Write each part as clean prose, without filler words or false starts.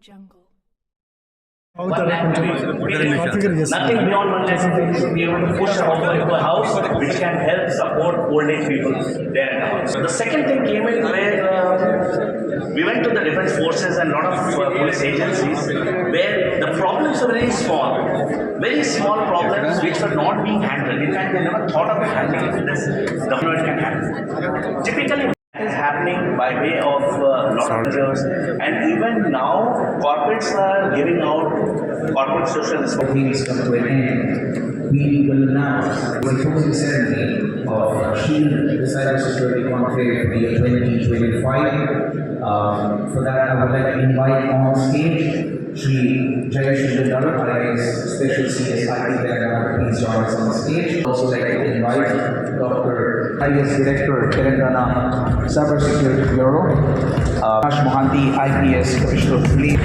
Jungle. One lakh nothing beyond 1 lakh rupees should be able to push a offer into a house which can help support old age people there at the house. So the second thing came in where we went to the defense forces and a lot of police agencies where the problems were very small problems which were not being handled. In fact, they never thought of handling it. This government can handle. Typically, is happening by way of lot of measures, and even now corporates are giving out corporate social responsibility. Come to an end. We will now the closing ceremony of Shield Cybersecurity Conclave for the year 2025. For that, I would like to invite on stage Shri Jayesh Vindala, IAS Special CS IT Telangana. Please join us on stage. Also like to invite Dr. IAS Director, Telangana Cybersecurity Bureau, Ash Mohanty, IPS Commissioner of Police,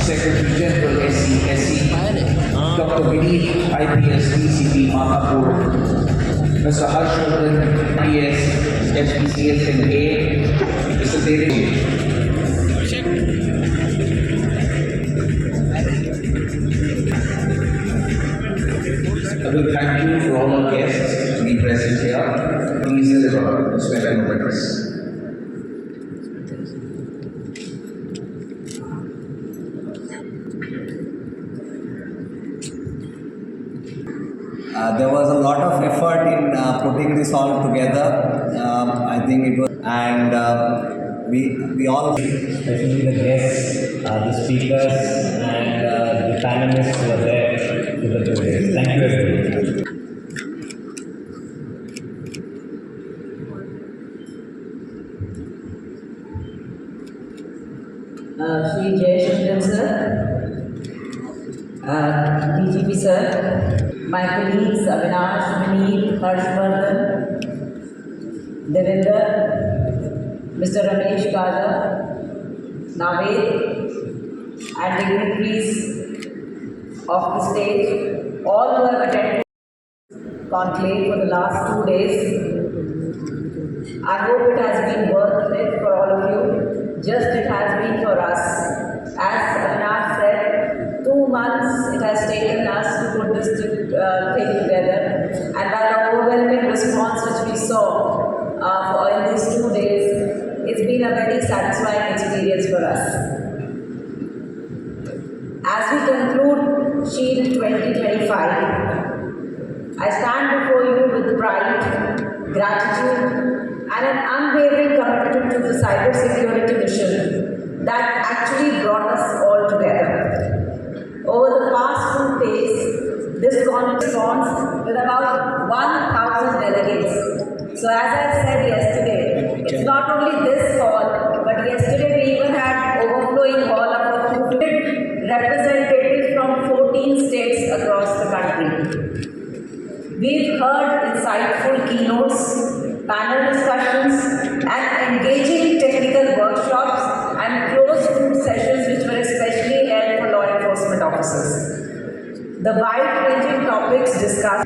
Secretary General SC, Dr. Vineet, IPS DCP Mahapur, Mr. Harshvardhan, IPS SPCS and A, Mr. David. I will thank you for all our guests to be present here. Please deliver the swearing moments. There was a lot of effort in putting this all together. I think it was, and we all, especially the guests, the speakers, and the panelists who are there to the podium. Thank you everyone. Shri Jayesh sir, DGP sir, my colleagues Avinash, Vineet, Harshvardhan, Devendra, Mr. Ramesh Kaja, Naved, and dignitaries of the state, all who have attended conclave for the last 2 days. I hope it has been worth it for all of you, just it has been for us. As Avinash said, 2 months it has taken us to put this thing together, and by the overwhelming response which we saw in these 2 days, it's been a very satisfying experience for us. As we conclude Shield 2025, I stand before you with pride, gratitude, and an unwavering commitment to the cybersecurity mission that actually brought us all together. Over the past 2 days, this corresponds with about 1,000 delegates. So as I said yesterday, it's not only this hall, but yesterday we even had overflowing hall of 200 representatives from 14 states across the country. We've heard insightful keynotes, panel discussions, and engaging technical workshops and closed-group sessions which were especially held for law enforcement officers. The wide-ranging topics discussed.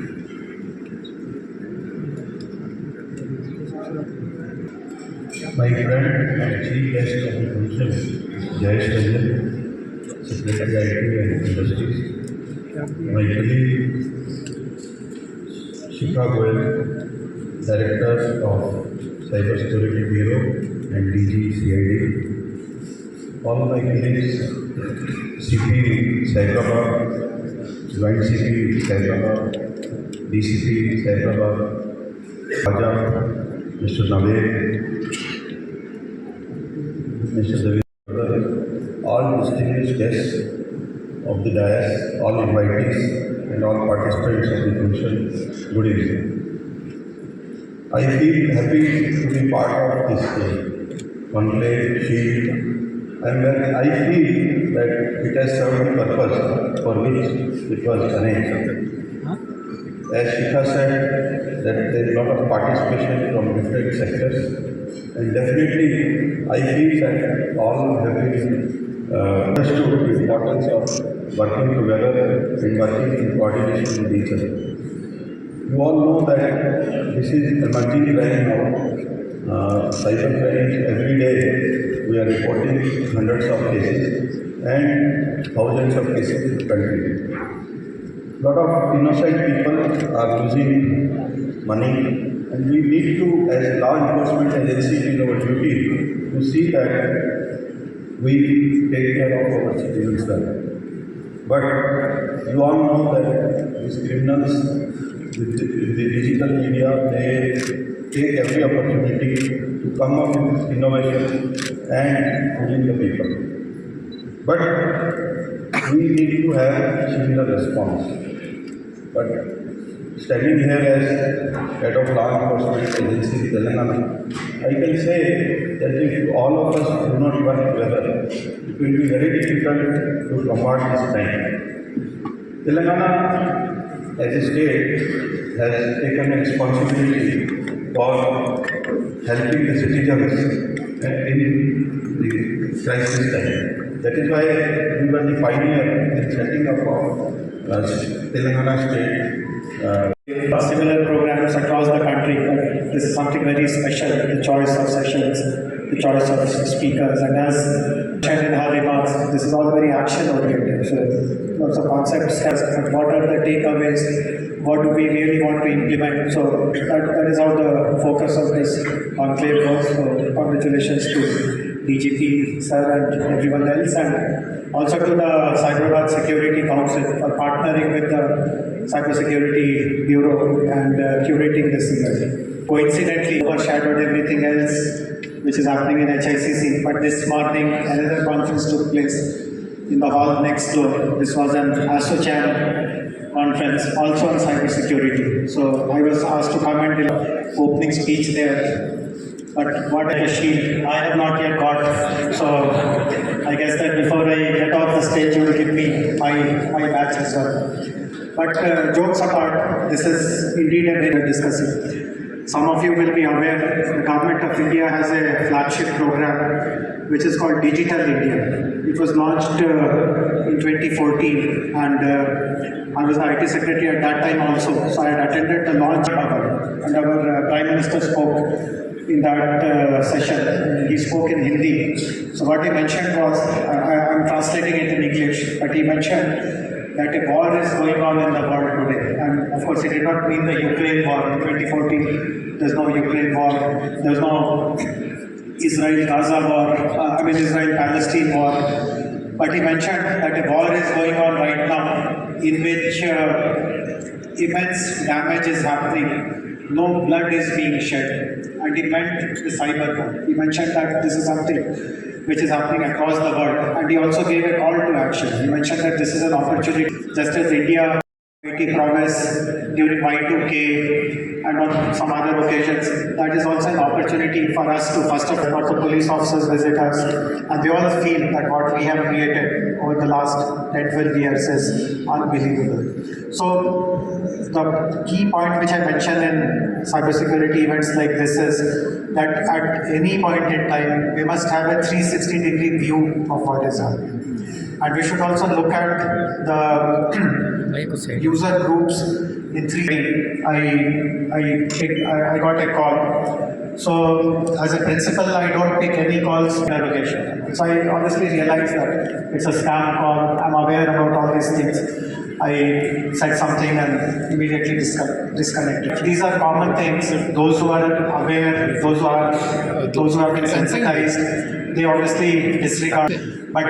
My friend and chief guest of the function, Jayesh Vindala, Secretary IT and Industries, my colleague Shikha Goyal, Director of Cybersecurity Bureau and DG CID, all my colleagues, CP Cyberabad, Joint CP Cyberabad, DCP Cyberabad, Raja, Mr. Naved, Mr. David, all distinguished guests of the dais, all invitees and all participants of the function, good evening. I feel happy to be part of this conclave Shield, and I feel that it has served the purpose for which it was arranged. As Shikha said, that there is a lot of participation from different sectors, and definitely I feel that all have been understood the importance of working together and working in coordination with each other. You all know that this is emerging right now, Cybercrime, every day we are reporting hundreds of cases and thousands of cases in the country. Lot of innocent people are losing money, and we need to, as law enforcement agency, it is our duty to see that we take care of our citizens well. But you all know that these criminals with the digital media, they take every opportunity to come up with innovation and fooling the people. But we need to have similar response. But standing here as head of law enforcement agency in Telangana, I can say that if all of us do not work together, it will be very difficult to combat this crime. Telangana as a state has taken a responsibility for helping the citizens in the crisis time. That is why we were the pioneer in setting up of Telangana state. Similar programs across the country, but this is something very special, the choice of sessions, the choice of speakers, and as shared in her remarks, this is all very action-oriented. So lots of concepts, but what are the takeaways, what do we really want to implement? So that is how the focus of this conclave was. So congratulations to DGP sir and everyone else, and also to the Cyberabad Security Council for partnering with the Cybersecurity Bureau and curating this event. Coincidentally, overshadowed everything else which is happening in HICC, but this morning another conference took place in the hall next door. This was an ASSOCHAM conference, also on cybersecurity. So I was asked to come and do opening speech there. But what a shield I have not yet got. So I guess that before I get off the stage, you will give me my badge as well. But jokes apart, this is indeed a very discussing. Some of you will be aware the Government of India has a flagship program which is called Digital India. It was launched in 2014, and I was the IT secretary at that time also. So I had attended the launch and our Prime Minister spoke in that session. He spoke in Hindi. So what he mentioned was, I'm translating it in English, but he mentioned that a war is going on in the world today. And of course, he did not mean the Ukraine war. In 2014, there's no Ukraine war. There's no Israel-Gaza war. Israel-Palestine war. But he mentioned that a war is going on right now in which immense damage is happening. No blood is being shed. And he meant the cyber war. He mentioned that this is something which is happening across the world. And he also gave a call to action. He mentioned that this is an opportunity, just as India IT promise during Y2K and on some other occasions, that is also an opportunity for us to first of all, the police officers visit us, and we all feel that what we have created over the last 10-12 years is unbelievable. So the key point which I mentioned in cybersecurity events like this is that at any point in time, we must have a 360-degree view of what is happening. And we should also look at the user groups in three. I got a call. So as a principal, I don't pick any calls in interrogation. So I honestly realized that it's a scam call. I'm aware about all these things. I said something and immediately disconnected. These are common things. Those who are aware, those who have been sensitized, they obviously disregard. But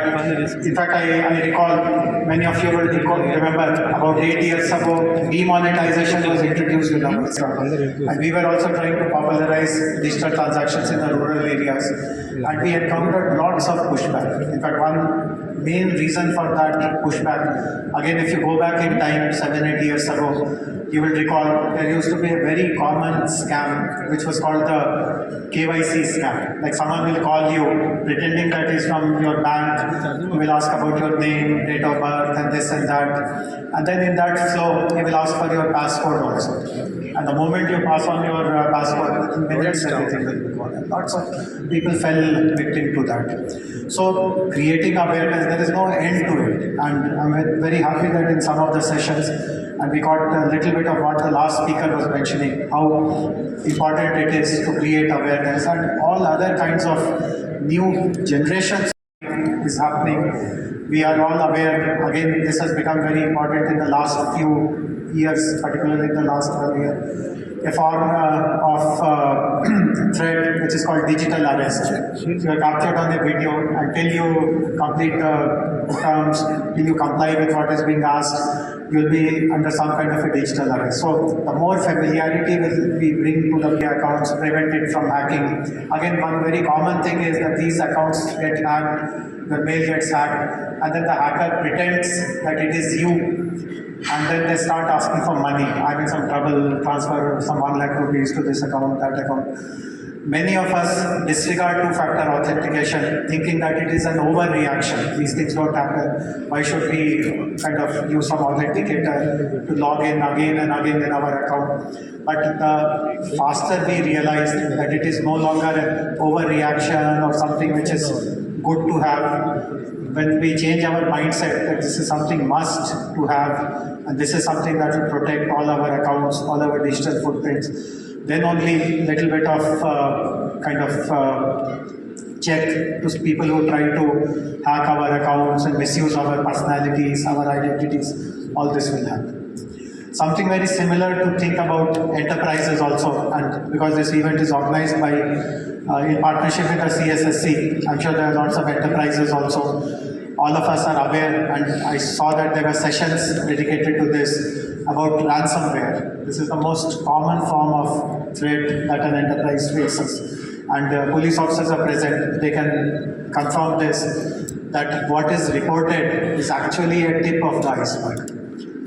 in fact, I recall, many of you will remember, about 8 years ago, demonetization was introduced in our and we were also trying to popularize digital transactions in the rural areas. And we encountered lots of pushback. In fact, one main reason for that pushback, again, if you go back in time, 7-8 years ago, you will recall there used to be a very common scam which was called the KYC scam. Like someone will call you pretending that is from your bank, will ask about your name, date of birth, and this and that. And then in that flow, he will ask for your passcode also. And the moment you pass on your passcode, in minutes everything will be gone. Lots of people fell victim to that. So creating awareness, there is no end to it. And I'm very happy that in some of the sessions, and we got a little bit of what the last speaker was mentioning, how important it is to create awareness and all other kinds of new generations is happening. We are all aware, again, this has become very important in the last few years, particularly in the last 1 year. A form of threat which is called digital arrest. You are captured on a video until you complete the terms, till you comply with what is being asked, you will be under some kind of a digital arrest. So the more familiarity we bring to the accounts, prevent it from hacking. Again, one very common thing is that these accounts get hacked, the mail gets hacked, and then the hacker pretends that it is you. And then they start asking for money. I'm in some trouble, transfer some 1 lakh rupees to this account, that account. Many of us disregard two-factor authentication, thinking that it is an overreaction. These things don't happen. Why should we kind of use some authenticator to log in again and again in our account? But the faster we realize that it is no longer an overreaction or something which is good to have, when we change our mindset that this is something must to have, and this is something that will protect all our accounts, all our digital footprints, then only little bit of check to people who try to hack our accounts and misuse our personalities, our identities, all this will happen. Something very similar to think about enterprises also, and because this event is organized by in partnership with the CSSC, I'm sure there are lots of enterprises also. All of us are aware, and I saw that there were sessions dedicated to this about ransomware. This is the most common form of threat that an enterprise faces, and police officers are present. They can confirm this, that what is reported is actually a tip of the iceberg.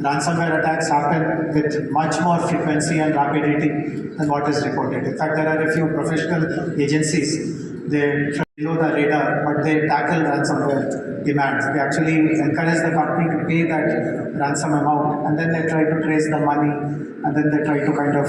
Ransomware attacks happen with much more frequency and rapidity than what is reported. In fact, there are a few professional agencies, they below the radar, but they tackle ransomware demands. They actually encourage the company to pay that ransom amount, and then they try to trace the money, and then they try to kind of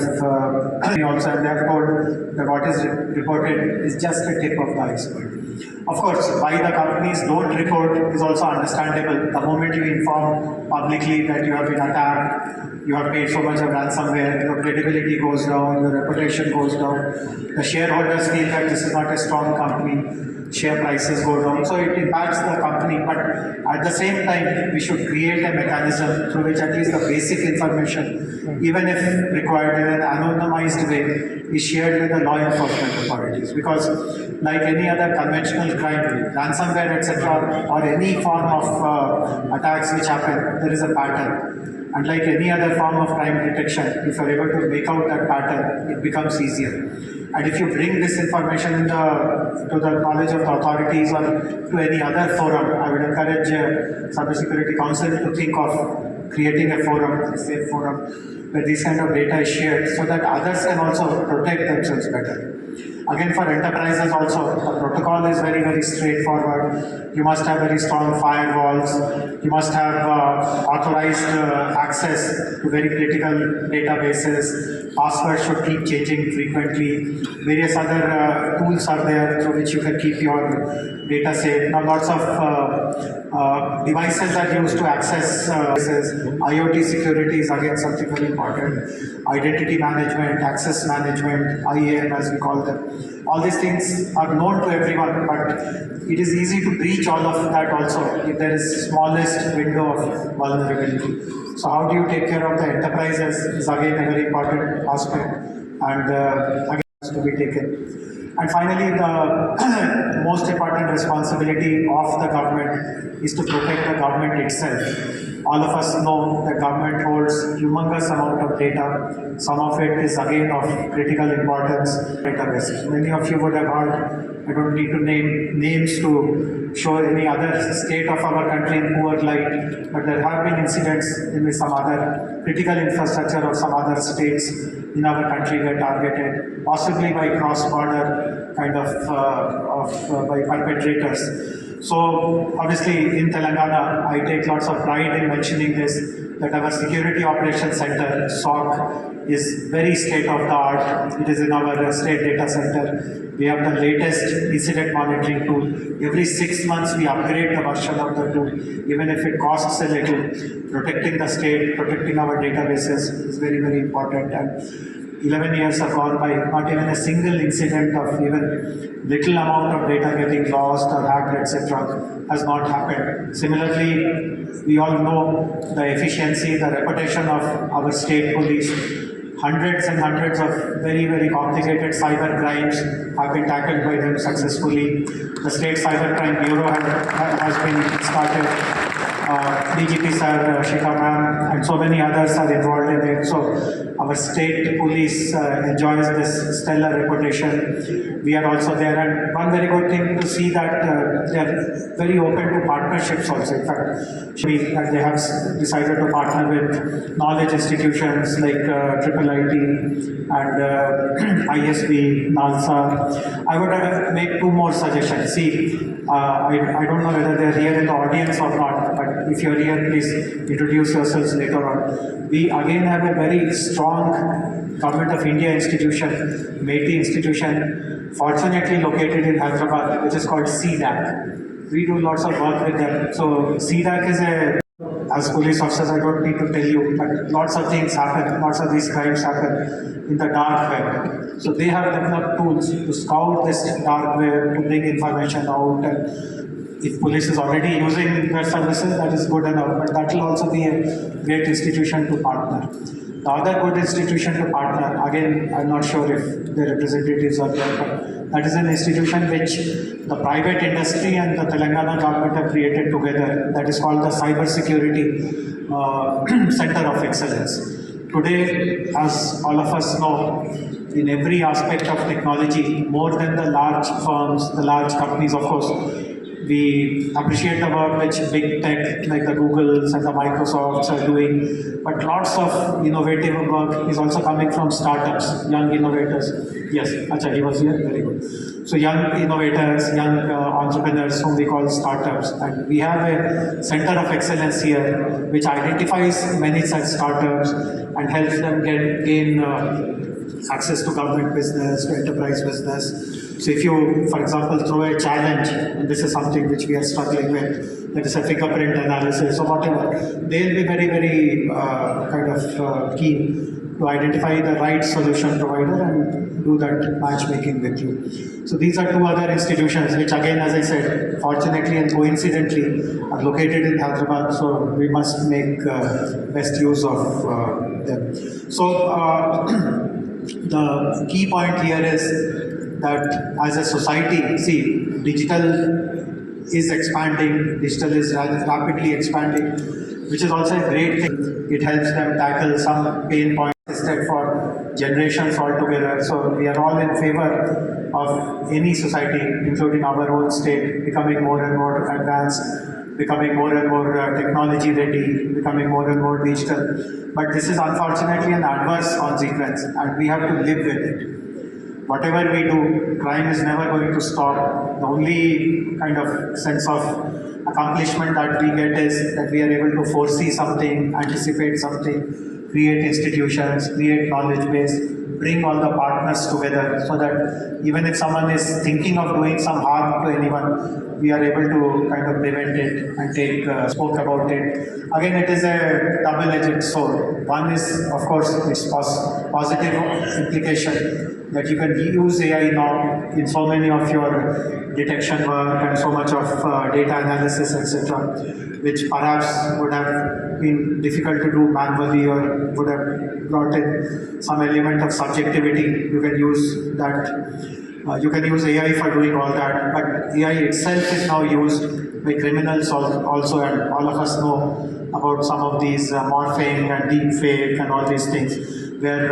also, and they have told that what is reported is just a tip of the iceberg. Of course, why the companies don't report is also understandable. The moment you inform publicly that you have been attacked, you have paid so much of ransomware, your credibility goes down, your reputation goes down. The shareholders feel that this is not a strong company, share prices go down. So it impacts the company, but at the same time, we should create a mechanism through which at least the basic information, even if required in an anonymized way, is shared with the law enforcement authorities. Because like any other conventional crime, ransomware, etc., or any form of attacks which happen, there is a pattern. And like any other form of crime detection, if you're able to make out that pattern, it becomes easier. And if you bring this information to the knowledge of the authorities or to any other forum, I would encourage Cybersecurity Council to think of creating a forum, a safe forum, where this kind of data is shared so that others can also protect themselves better. Again, for enterprises also, the protocol is very, very straightforward. You must have very strong firewalls. You must have authorized access to very critical databases. Passwords should keep changing frequently. Various other tools are there through which you can keep your data safe. Now, lots of devices are used to access devices. IoT security is again something very important. Identity management, access management, IAM as we call them. All these things are known to everyone, but it is easy to breach all of that also if there is smallest window of vulnerability. So how do you take care of the enterprises is again a very important aspect, and again has to be taken. And finally, the most important responsibility of the government is to protect the government itself. All of us know that government holds humongous amount of data. Some of it is again of critical importance, databases. Many of you would have heard, I don't need to name names to show any other state of our country in poor light, but there have been incidents in which some other critical infrastructure of some other states in our country were targeted, possibly by cross-border kind of by perpetrators. So obviously in Telangana, I take lots of pride in mentioning this. that our Security Operations Center, SOC, is very state of the art. It is in our state data center. We have the latest incident monitoring tool. Every 6 months we upgrade the version of the tool, even if it costs a little. Protecting the state, protecting our databases is very, very important. And 11 years have gone by, not even a single incident of even little amount of data getting lost or hacked, etc., has not happened. Similarly, we all know the efficiency, the reputation of our state police. Hundreds and hundreds of very, very complicated cyber crimes have been tackled by them successfully. The State Cybercrime Bureau has been started. DGP sir, Shikha ma'am, and so many others are involved in it. So our state police enjoys this stellar reputation. We are also there, and one very good thing to see that they are very open to partnerships also. In fact, they have decided to partner with knowledge institutions like IIIT and ISB, NALSA. I would make two more suggestions. See, I don't know whether they're here in the audience or not, but if you're here, please introduce yourselves later on. We again have a very strong Government of India institution, MeitY institution, fortunately located in Hyderabad, which is called CDAC. We do lots of work with them. So CDAC is as police officers, I don't need to tell you, but lots of things happen, lots of these crimes happen in the dark web. So they have developed tools to scout this dark web, to bring information out, and if police is already using their services, that is good enough, but that will also be a great institution to partner. The other good institution to partner, again, I'm not sure if the representatives are there, but that is an institution which the private industry and the Telangana government have created together. That is called the Cyber Security Center of Excellence. Today, as all of us know, in every aspect of technology, more than the large firms, the large companies, of course, we appreciate the work which big tech like the Googles and the Microsofts are doing, but lots of innovative work is also coming from startups, young innovators. Yes, Acha, he was here, very good. So young innovators, young entrepreneurs whom we call startups, and we have a center of excellence here which identifies many such startups and helps them gain access to government business, to enterprise business. So if you, for example, throw a challenge, and this is something which we are struggling with, that is a fingerprint analysis or whatever, they'll be very, very keen to identify the right solution provider and do that matchmaking with you. So these are two other institutions which, again, as I said, fortunately and coincidentally are located in Hyderabad, so we must make best use of them. So the key point here is that as a society, see, digital is expanding, digital is rapidly expanding, which is also a great thing. It helps them tackle some pain points for generations altogether. So we are all in favor of any society, including our own state, becoming more and more advanced, becoming more and more technology ready, becoming more and more digital. But this is unfortunately an adverse consequence, and we have to live with it. Whatever we do, crime is never going to stop. The only kind of sense of accomplishment that we get is that we are able to foresee something, anticipate something, create institutions, create knowledge base, bring all the partners together so that even if someone is thinking of doing some harm to anyone, we are able to kind of prevent it and take spoke about it. Again, it is a double-edged sword. One is, of course, its positive implication that you can use AI now in so many of your detection work and so much of data analysis, etc., which perhaps would have been difficult to do manually or would have brought in some element of subjectivity. You can use that. You can use AI for doing all that, but AI itself is now used by criminals also, and all of us know about some of these morphing and deepfake and all these things, where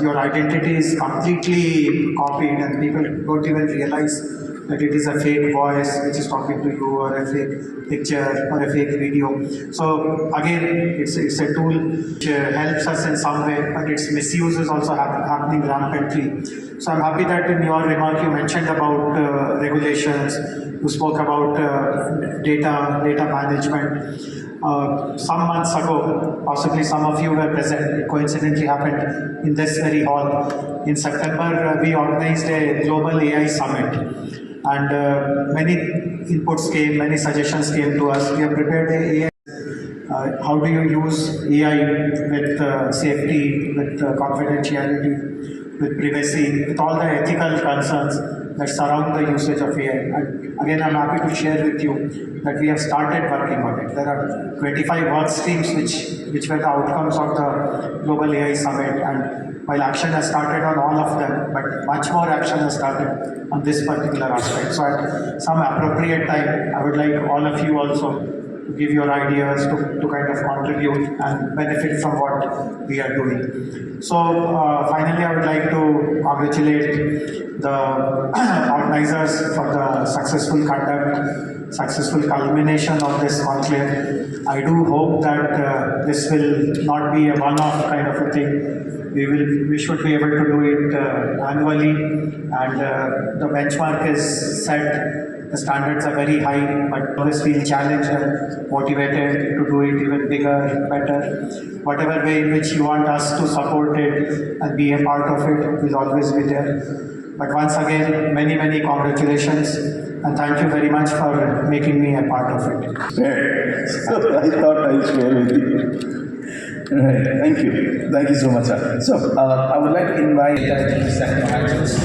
your identity is completely copied and people don't even realize that it is a fake voice which is talking to you, or a fake picture, or a fake video. So again, it's a tool which helps us in some way, but its misuse is also happening rampantly. So I'm happy that in your remark you mentioned about regulations, you spoke about data management. some months ago, possibly some of you were present, it coincidentally happened in this very hall. In September, we organized a global AI summit, and many inputs came, many suggestions came to us. We have prepared a AI. How do you use AI with safety, with confidentiality, with privacy, with all the ethical concerns that surround the usage of AI? And again, I'm happy to share with you that we have started working on it. There are 25 work streams which were the outcomes of the Global AI Summit, and while action has started on all of them, but much more action has started on this particular aspect. So at some appropriate time, I would like all of you also to give your ideas, to kind of contribute and benefit from what we are doing. So finally, I would like to congratulate the organizers for the successful conduct, successful culmination of this conclave. I do hope that this will not be a one-off kind of a thing. We should be able to do it annually, and the benchmark is set. The standards are very high, but always feel challenged and motivated to do it even bigger, better. Whatever way in which you want us to support it and be a part of it, will always be there. But once again, many, many congratulations, and thank you very much for making me a part of it. Right. So I thought I'll share with you. Right. Thank you. Thank you so much, sir. So I would like to invite Data sector, I just